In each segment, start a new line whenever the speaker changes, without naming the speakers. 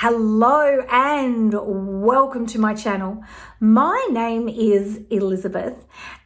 Hello and welcome to my channel. My name is Elizabeth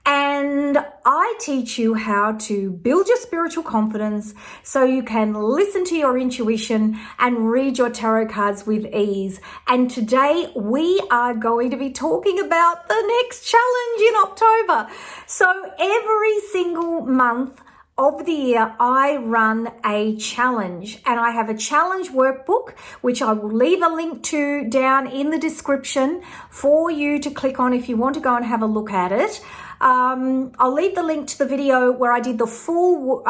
and I teach you how to build your spiritual confidence so you can listen to your intuition and read your tarot cards with ease. And today we are going to be talking about the next challenge in October. So every single month of the year, I run a challenge, and I have a challenge workbook, which I will leave a link to down in the description for you to click on if you want to go and have a look at it. I'll leave the link to the video where I did the full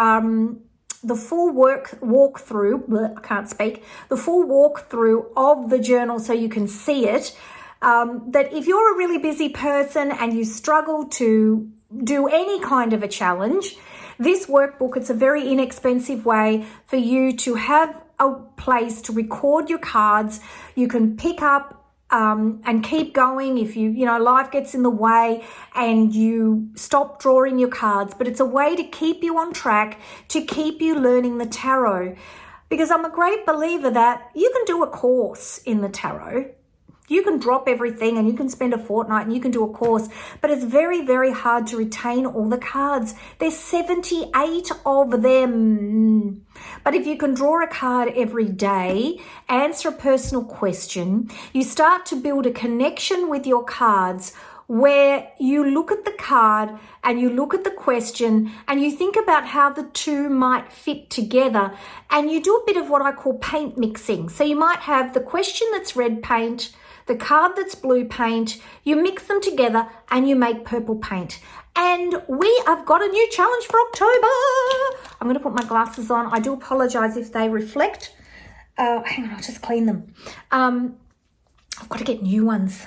walkthrough. I can't speak. The full walkthrough of the journal so you can see it. That if you're a really busy person and you struggle to do any kind of a challenge, this workbook, it's a very inexpensive way for you to have a place to record your cards. You can pick up and keep going if life gets in the way and you stop drawing your cards. But it's a way to keep you on track, to keep you learning the tarot. Because I'm a great believer that you can do a course in the tarot. You can drop everything and you can spend a fortnight and you can do a course, but it's very, very hard to retain all the cards. There's 78 of them. But if you can draw a card every day, answer a personal question, you start to build a connection with your cards where you look at the card and you look at the question and you think about how the two might fit together, and you do a bit of what I call paint mixing. So you might have the question that's red paint, the card that's blue paint, you mix them together and you make purple paint. And I've got a new challenge for October. I'm going to put my glasses on. I do apologize if they reflect. Hang on, I'll just clean them. I've got to get new ones.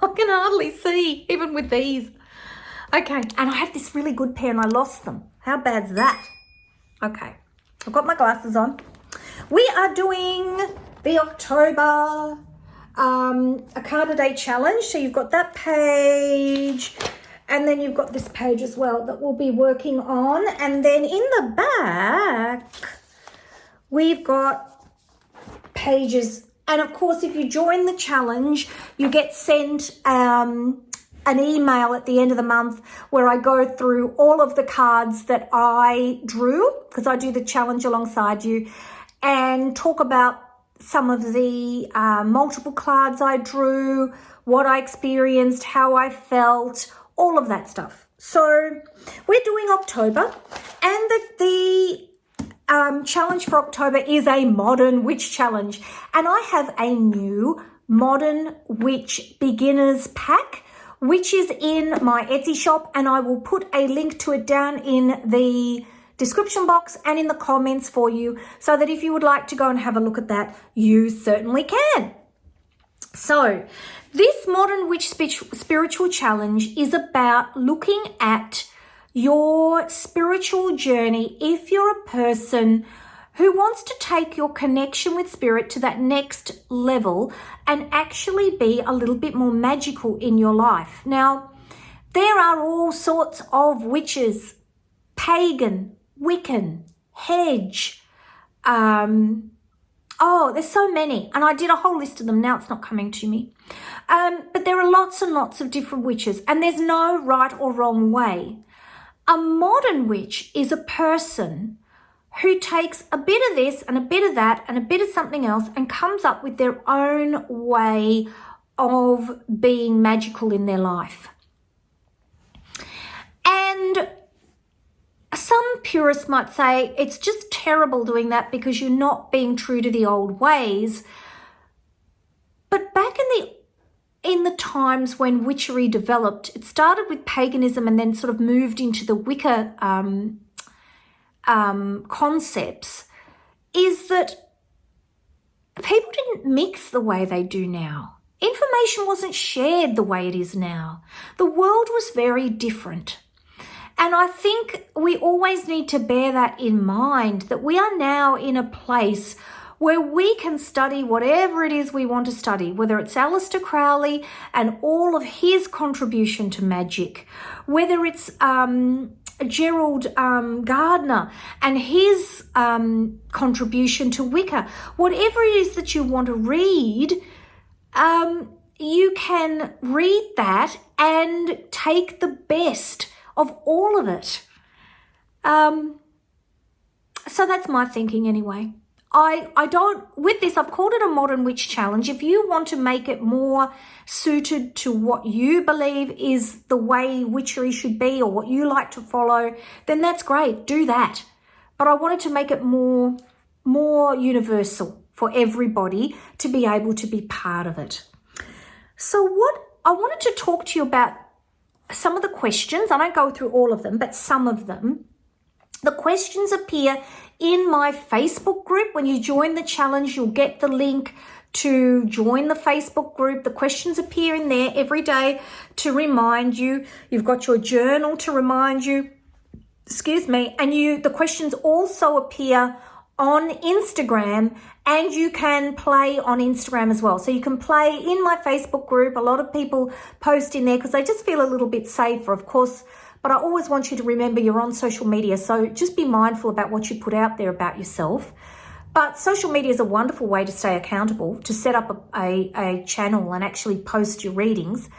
I can hardly see, even with these. Okay, and I had this really good pair and I lost them. How bad's that? Okay, I've got my glasses on. We are doing the October a card a day challenge. So you've got that page and then you've got this page as well that we'll be working on. And then in the back, we've got pages. And of course, if you join the challenge, you get sent an email at the end of the month where I go through all of the cards that I drew, because I do the challenge alongside you, and talk about some of the multiple cards I drew, what I experienced, how I felt, all of that stuff. So we're doing October, and the challenge for October is a Modern Witch challenge. And I have a new Modern Witch beginners pack, which is in my Etsy shop, and I will put a link to it down in the description box and in the comments for you, so that if you would like to go and have a look at that, you certainly can. So this Modern Witch spiritual challenge is about looking at your spiritual journey if you're a person who wants to take your connection with spirit to that next level and actually be a little bit more magical in your life. Now, there are all sorts of witches: pagan, Wiccan, hedge. There's so many. And I did a whole list of them. Now it's not coming to me. But there are lots and lots of different witches. And there's no right or wrong way. A modern witch is a person who takes a bit of this and a bit of that and a bit of something else and comes up with their own way of being magical in their life. And some purists might say it's just terrible doing that because you're not being true to the old ways. But back in the times when witchery developed, it started with paganism and then sort of moved into the Wicca concepts, is that people didn't mix the way they do now. Information wasn't shared the way it is now. The world was very different. And I think we always need to bear that in mind, that we are now in a place where we can study whatever it is we want to study, whether it's Aleister Crowley and all of his contribution to magic, whether it's Gerald Gardner and his contribution to Wicca. Whatever it is that you want to read, you can read that and take the best of all of it. So that's my thinking anyway. I don't, with this, I've called it a Modern Witch Challenge. If you want to make it more suited to what you believe is the way witchery should be or what you like to follow, then that's great. Do that. But I wanted to make it more universal for everybody to be able to be part of it. So what I wanted to talk to you about, some of the questions. I don't go through all of them, but some of them. The questions appear in my Facebook group. When you join the challenge, you'll get the link to join the Facebook group. The questions appear in there every day to remind you. You've got your journal to remind you, and the questions also appear on Instagram, and you can play on Instagram as well. So you can play in my Facebook group. A lot of people post in there because they just feel a little bit safer, of course. But I always want you to remember you're on social media, so just be mindful about what you put out there about yourself. But social media is a wonderful way to stay accountable, to set up a channel and actually post your readings.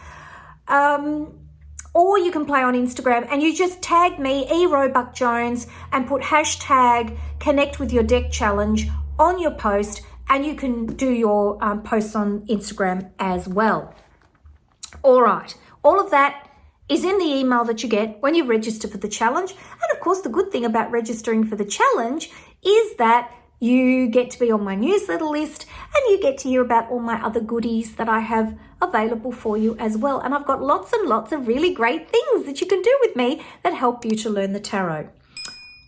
Or you can play on Instagram and you just tag me, E. Roebuck Jones, and put hashtag connect with your deck challenge on your post, and you can do your posts on Instagram as well. All right, all of that is in the email that you get when you register for the challenge. And of course, the good thing about registering for the challenge is that you get to be on my newsletter list and you get to hear about all my other goodies that I have available for you as well. And I've got lots and lots of really great things that you can do with me that help you to learn the tarot.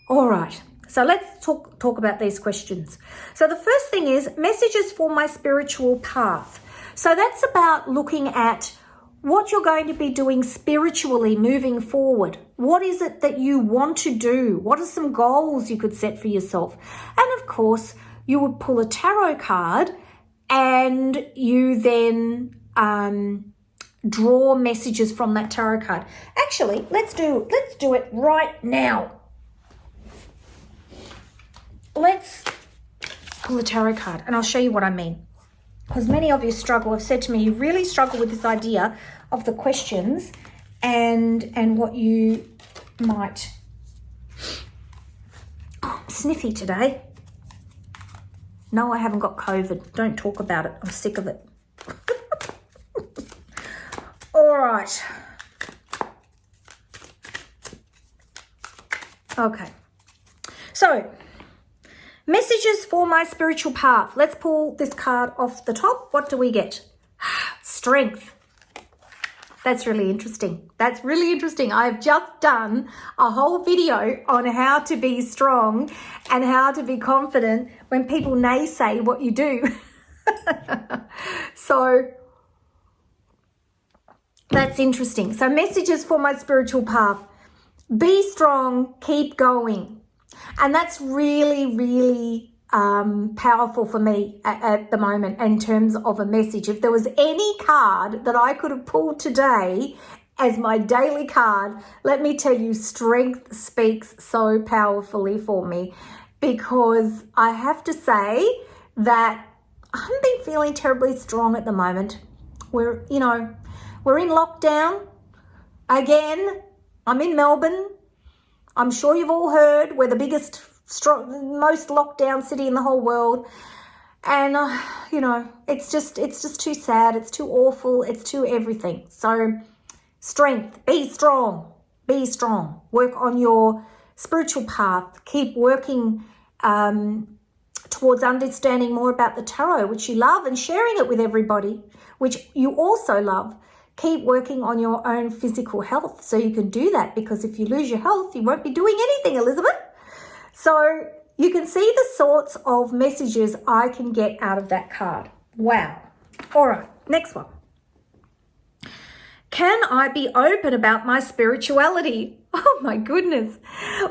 All right, so let's talk about these questions. So the first thing is messages for my spiritual path. So that's about looking at what you're going to be doing spiritually moving forward. What is it that you want to do? What are some goals you could set for yourself? And of course, you would pull a tarot card and you then draw messages from that tarot card. Actually, let's do it right now. Let's pull a tarot card and I'll show you what I mean. Because many of you have said to me, you really struggle with this idea of the questions and what you might... Oh, I'm sniffy today. No, I haven't got COVID. Don't talk about it. I'm sick of it. All right. Okay. So, messages for my spiritual path. Let's pull this card off the top. What do we get? Strength. That's really interesting. That's really interesting. I've just done a whole video on how to be strong and how to be confident when people naysay what you do. So that's interesting. So messages for my spiritual path. Be strong, keep going. And that's really, really powerful for me at the moment in terms of a message. If there was any card that I could have pulled today as my daily card, let me tell you, strength speaks so powerfully for me, because I have to say that I haven't been feeling terribly strong at the moment. We're in lockdown again. I'm in Melbourne. I'm sure you've all heard we're the biggest, most locked down city in the whole world. And, it's just too sad. It's too awful. It's too everything. So strength, be strong, work on your spiritual path. Keep working towards understanding more about the tarot, which you love, and sharing it with everybody, which you also love. Keep working on your own physical health so you can do that, because if you lose your health, you won't be doing anything, Elizabeth. So you can see the sorts of messages I can get out of that card. Wow. All right, next one. Can I be open about my spirituality? Oh my goodness.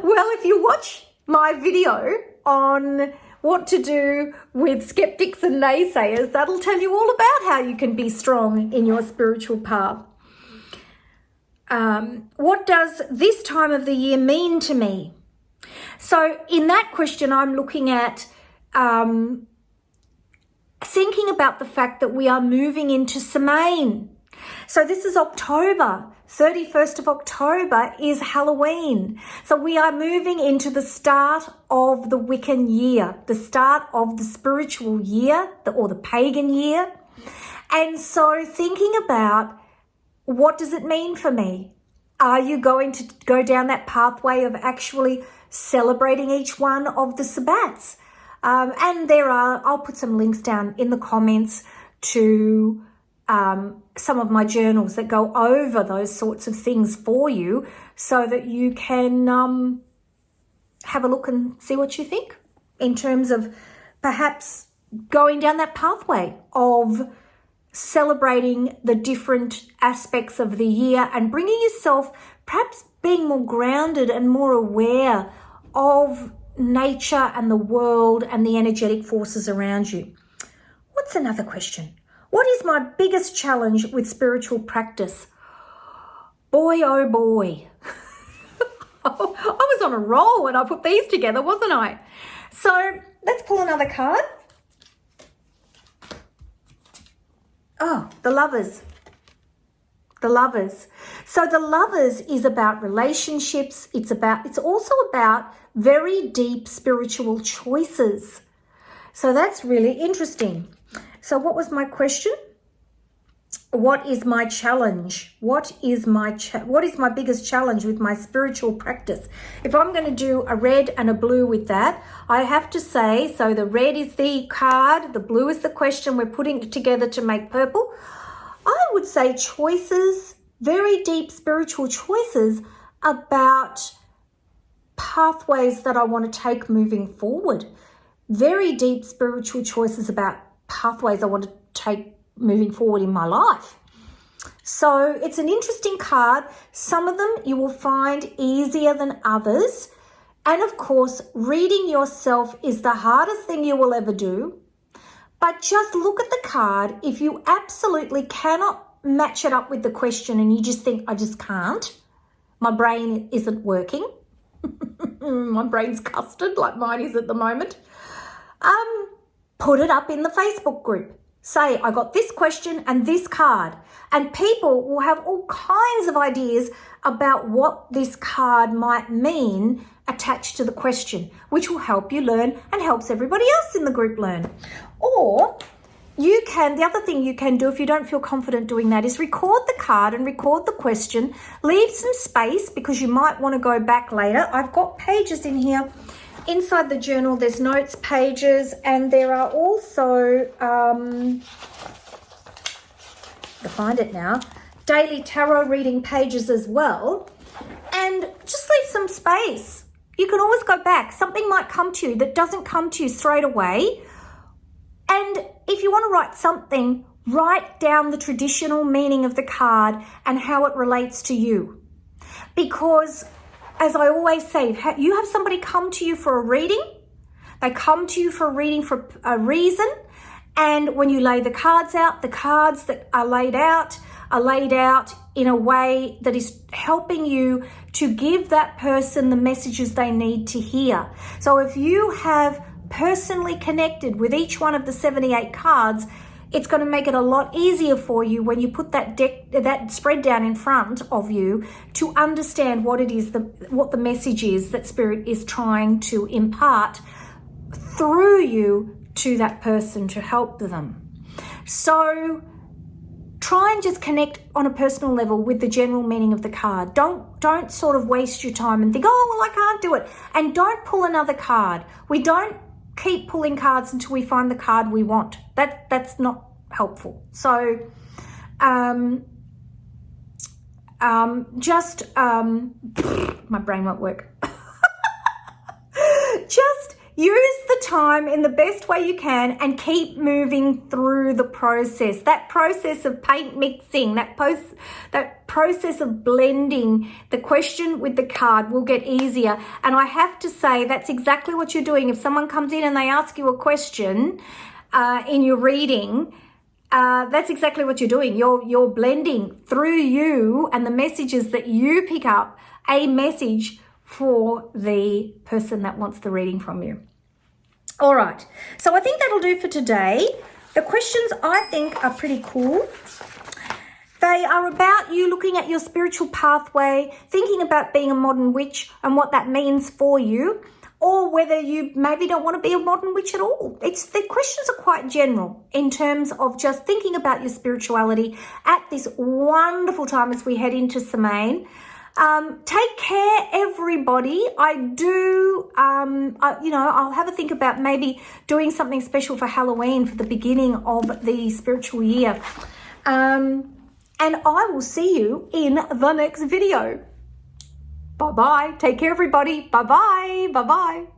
Well, if you watch my video on what to do with skeptics and naysayers, that'll tell you all about how you can be strong in your spiritual path. what does this time of the year mean to me? So in that question, I'm looking at thinking about the fact that we are moving into Samhain. So this is October. 31st of October is Halloween. So we are moving into the start of the Wiccan year, the start of the spiritual year, or the pagan year. And so thinking about, what does it mean for me? Are you going to go down that pathway of actually celebrating each one of the Sabbats? And I'll put some links down in the comments to some of my journals that go over those sorts of things for you, so that you can have a look and see what you think in terms of perhaps going down that pathway of celebrating the different aspects of the year and bringing yourself, perhaps being more grounded and more aware of nature and the world and the energetic forces around you. What's another question? What is my biggest challenge with spiritual practice? Boy, oh boy. I was on a roll when I put these together, wasn't I? So let's pull another card. Oh, the Lovers. The Lovers. So the Lovers is about relationships. It's also about very deep spiritual choices. So that's really interesting. So what was my question? What is my challenge? What is my biggest challenge with my spiritual practice? If I'm going to do a red and a blue with that, I have to say, so the red is the card, the blue is the question, we're putting it together to make purple. I would say choices, very deep spiritual choices about pathways that I want to take moving forward. Very deep spiritual choices about pathways I want to take moving forward in my life. So it's an interesting card. Some of them you will find easier than others. And of course, reading yourself is the hardest thing you will ever do. But just look at the card. If you absolutely cannot match it up with the question and you just think, I just can't, my brain isn't working. My brain's custard like mine is at the moment. Put it up in the Facebook group. Say, I got this question and this card. And people will have all kinds of ideas about what this card might mean attached to the question, which will help you learn and helps everybody else in the group learn. Or the other thing you can do if you don't feel confident doing that is record the card and record the question. Leave some space because you might want to go back later. I've got pages in here. Inside the journal, there's notes pages, and there are also, to find it now, daily tarot reading pages as well. And just leave some space. You can always go back. Something might come to you that doesn't come to you straight away. And if you want to write something, write down the traditional meaning of the card and how it relates to you. Because, as I always say, you have somebody come to you for a reading. They come to you for a reading for a reason. And when you lay the cards out, the cards that are laid out in a way that is helping you to give that person the messages they need to hear. So if you have personally connected with each one of the 78 cards, it's going to make it a lot easier for you when you put that spread down in front of you to understand what it is, what the message is that Spirit is trying to impart through you to that person to help them. So try and just connect on a personal level with the general meaning of the card. Don't sort of waste your time and think, oh, well, I can't do it. And don't pull another card. We don't keep pulling cards until we find the card we want. That's not helpful. So my brain won't work. Just use the time in the best way you can and keep moving through the process. That process of paint mixing, that process of blending the question with the card will get easier. And I have to say that's exactly what you're doing. If someone comes in and they ask you a question in your reading, that's exactly what you're doing. You're blending through you and the messages that you pick up a message for the person that wants the reading from you. All right. So I think that'll do for today. The questions I think are pretty cool. They are about you looking at your spiritual pathway, thinking about being a modern witch and what that means for you, or whether you maybe don't want to be a modern witch at all. The questions are quite general in terms of just thinking about your spirituality at this wonderful time as we head into Samhain. Take care, everybody. I'll have a think about maybe doing something special for Halloween for the beginning of the spiritual year. And I will see you in the next video. Bye-bye. Take care, everybody. Bye-bye. Bye-bye.